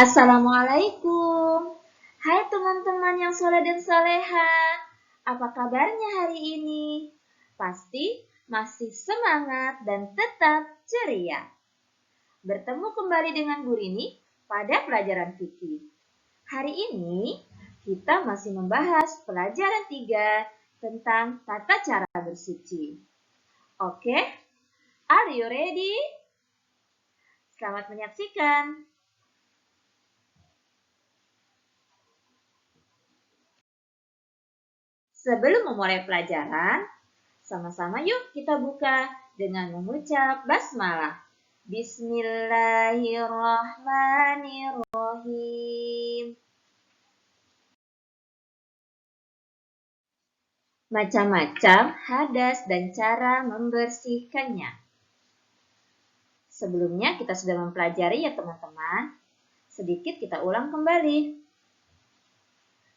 Assalamualaikum. Hai teman-teman yang soleh dan soleha. Apa kabarnya hari ini? Pasti masih semangat dan tetap ceria. Bertemu kembali dengan Bu Rini pada pelajaran fikih. Hari ini kita masih membahas pelajaran 3 tentang tata cara bersuci. Oke, are you ready? Selamat menyaksikan. Sebelum memulai pelajaran, sama-sama yuk kita buka dengan mengucap basmalah. Bismillahirrahmanirrahim. Macam-macam hadas dan cara membersihkannya. Sebelumnya kita sudah mempelajari ya teman-teman. Sedikit kita ulang kembali.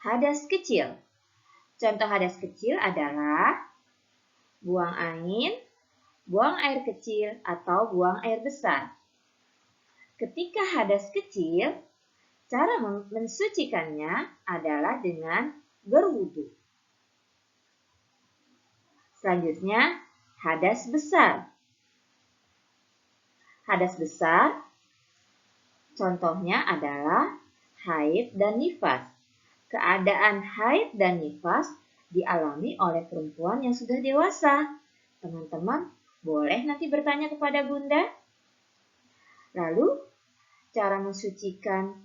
Hadas kecil. Contoh hadas kecil adalah buang angin, buang air kecil, atau buang air besar. Ketika hadas kecil, cara mensucikannya adalah dengan berwudu. Selanjutnya, hadas besar. Hadas besar, contohnya adalah haid dan nifas. Keadaan haid dan nifas dialami oleh perempuan yang sudah dewasa. Teman-teman, boleh nanti bertanya kepada Bunda. Lalu, cara mensucikan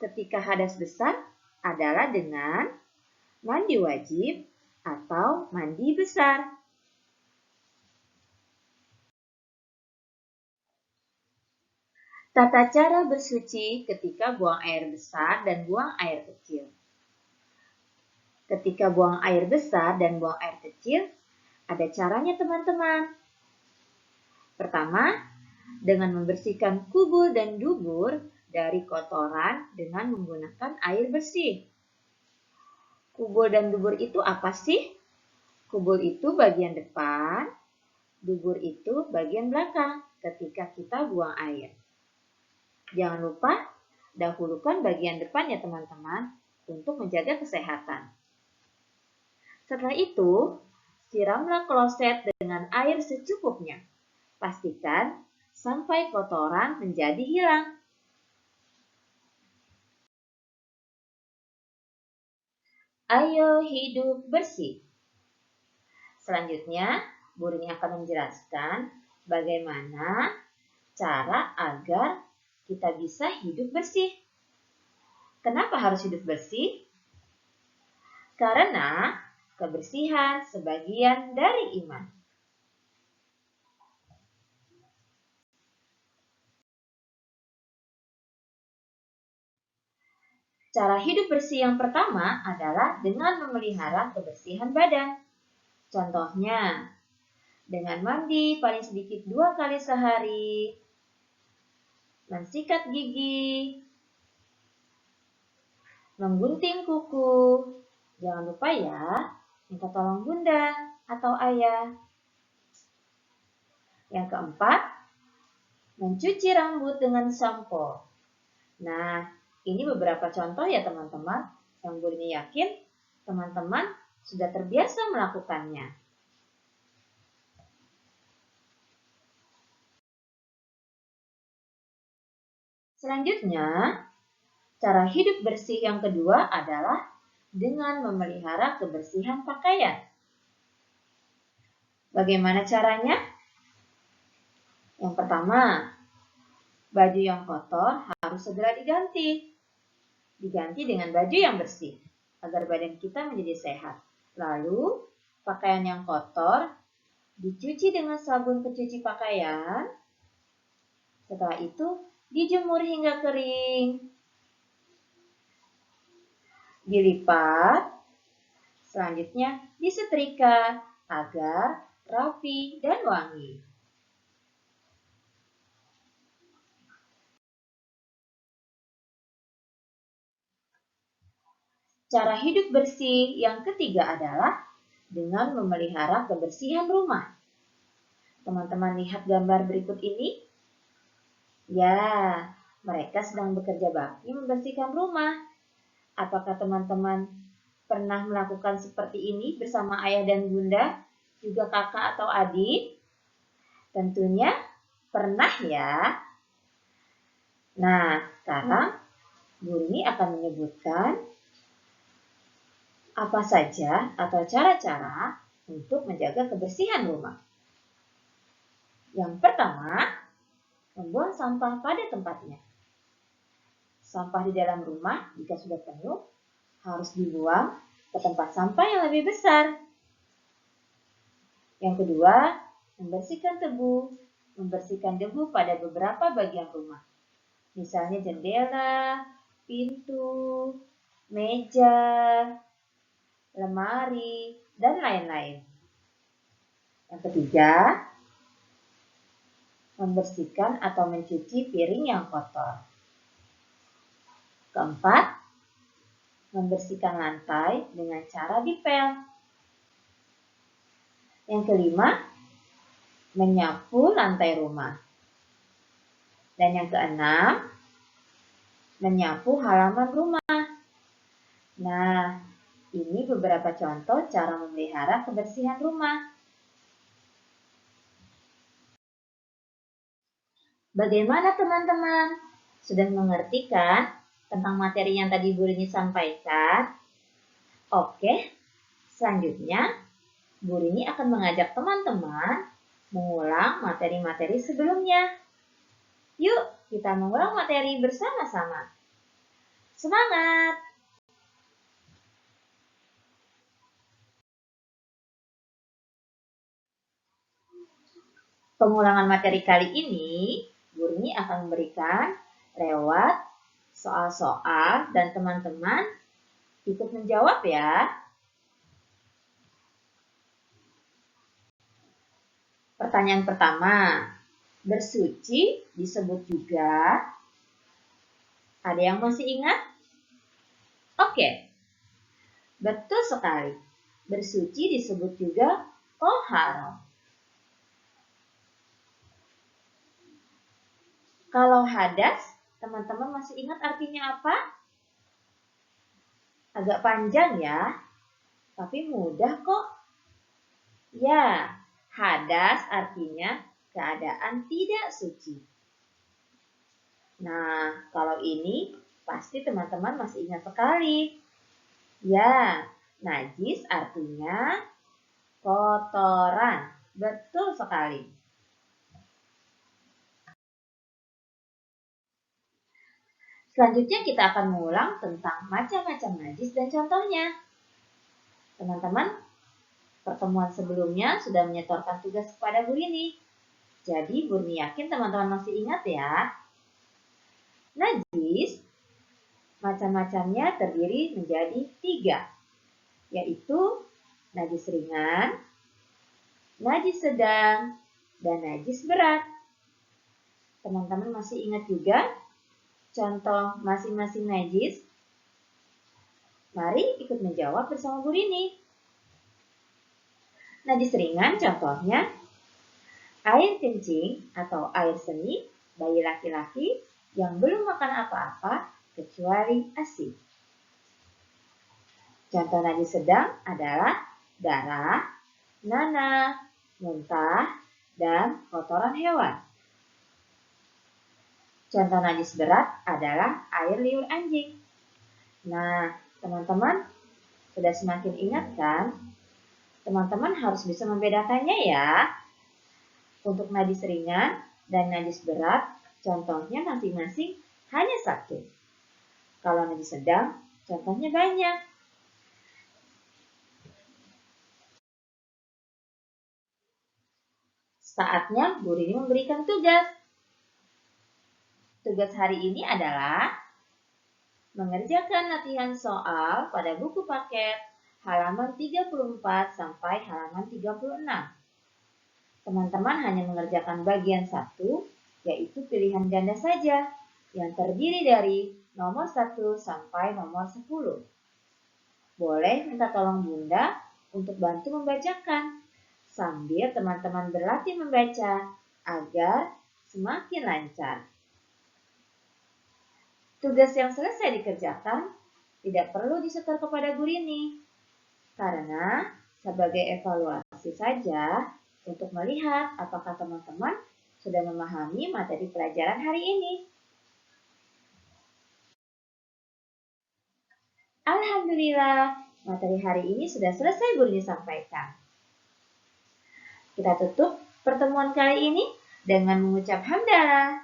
ketika hadas besar adalah dengan mandi wajib atau mandi besar. Tata cara bersuci ketika buang air besar dan buang air kecil. Ketika buang air besar dan buang air kecil, ada caranya teman-teman. Pertama, dengan membersihkan kubul dan dubur dari kotoran dengan menggunakan air bersih. Kubul dan dubur itu apa sih? Kubul itu bagian depan, dubur itu bagian belakang ketika kita buang air. Jangan lupa dahulukan bagian depan ya teman-teman untuk menjaga kesehatan. Setelah itu, siramlah kloset dengan air secukupnya. Pastikan sampai kotoran menjadi hilang. Ayo hidup bersih. Selanjutnya, Bu Rini akan menjelaskan bagaimana cara agar kita bisa hidup bersih. Kenapa harus hidup bersih? Karena kebersihan sebagian dari iman. Cara hidup bersih yang pertama adalah dengan memelihara kebersihan badan. Contohnya, dengan mandi paling sedikit 2 kali sehari, mensikat gigi, menggunting kuku. Jangan lupa ya, minta tolong bunda atau ayah. Yang keempat, mencuci rambut dengan sampo. Nah, ini beberapa contoh ya teman-teman, yang Bu Rini yakin teman-teman sudah terbiasa melakukannya. Selanjutnya, cara hidup bersih yang kedua adalah dengan memelihara kebersihan pakaian. Bagaimana caranya? Yang pertama, baju yang kotor harus segera diganti. Diganti dengan baju yang bersih, agar badan kita menjadi sehat. Lalu, pakaian yang kotor dicuci dengan sabun pencuci pakaian. Setelah itu, dijemur hingga kering. Dilipat, selanjutnya disetrika agar rapi dan wangi. Cara hidup bersih yang ketiga adalah dengan memelihara kebersihan rumah. Teman-teman lihat gambar berikut ini? Ya, Mereka sedang bekerja bakti membersihkan rumah. Apakah teman-teman pernah melakukan seperti ini bersama ayah dan bunda, juga kakak atau adik? Tentunya pernah ya. Nah, sekarang Buni akan menyebutkan apa saja atau cara-cara untuk menjaga kebersihan rumah. Yang pertama, membuang sampah pada tempatnya. Sampah di dalam rumah jika sudah penuh harus dibuang ke tempat sampah yang lebih besar. Yang kedua, membersihkan debu pada beberapa bagian rumah. Misalnya jendela, pintu, meja, lemari, dan lain-lain. Yang ketiga, membersihkan atau mencuci piring yang kotor. Keempat, membersihkan lantai dengan cara dipel. Yang kelima, menyapu lantai rumah. Dan yang keenam, menyapu halaman rumah. Nah, ini beberapa contoh cara memelihara kebersihan rumah. Bagaimana teman-teman? Sudah mengerti kan tentang materi yang tadi Bu Rini sampaikan? Oke, selanjutnya Bu Rini akan mengajak teman-teman mengulang materi-materi sebelumnya. Yuk, kita mengulang materi bersama-sama. Semangat! Pengulangan materi kali ini, Bu Rini akan memberikan lewat soal-soal dan teman-teman ikut menjawab ya. Pertanyaan pertama, bersuci disebut juga, ada yang masih ingat? Oke, betul sekali. Bersuci disebut juga toharo. Kalau hadas, teman-teman masih ingat artinya apa? Agak panjang ya, tapi mudah kok. Ya, hadas artinya keadaan tidak suci. Nah, kalau ini pasti teman-teman masih ingat sekali. Ya, najis artinya kotoran. Betul sekali. Selanjutnya kita akan mengulang tentang macam-macam najis dan contohnya. Teman-teman, pertemuan sebelumnya sudah menyetorkan tugas kepada Bu Rini. Jadi Bu Rini yakin teman-teman masih ingat ya. Najis macam-macamnya terdiri menjadi 3, yaitu najis ringan, najis sedang, dan najis berat. Teman-teman masih ingat juga contoh masing-masing najis? Mari ikut menjawab bersama Bu Rini. Najis ringan contohnya air kencing atau air seni bayi laki-laki yang belum makan apa-apa kecuali ASI. Contoh najis sedang adalah darah, nanah, muntah, dan kotoran hewan. Contoh najis berat adalah air liur anjing. Nah, teman-teman sudah semakin ingat kan? Teman-teman harus bisa membedakannya ya. Untuk najis ringan dan najis berat, contohnya masing-masing hanya 1. Kalau najis sedang, contohnya banyak. Saatnya Bu Rini memberikan tugas. Tugas hari ini adalah mengerjakan latihan soal pada buku paket halaman 34 sampai halaman 36. Teman-teman hanya mengerjakan bagian 1, yaitu pilihan ganda saja, yang terdiri dari nomor 1 sampai nomor 10. Boleh minta tolong Bunda untuk bantu membacakan, sambil teman-teman berlatih membaca agar semakin lancar. Tugas yang selesai dikerjakan tidak perlu disetor kepada gurini, karena sebagai evaluasi saja untuk melihat apakah teman-teman sudah memahami materi pelajaran hari ini. Alhamdulillah, materi hari ini sudah selesai gurunya sampaikan. Kita tutup pertemuan kali ini dengan mengucap hamdalah.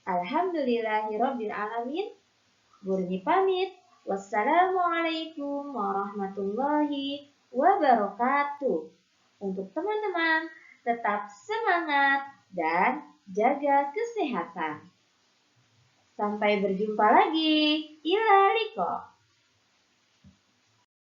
Alhamdulillahirabbil alamin. Gurunya pamit. Wassalamualaikum warahmatullahi wabarakatuh. Untuk teman-teman, tetap semangat dan jaga kesehatan. Sampai berjumpa lagi. Ila liko.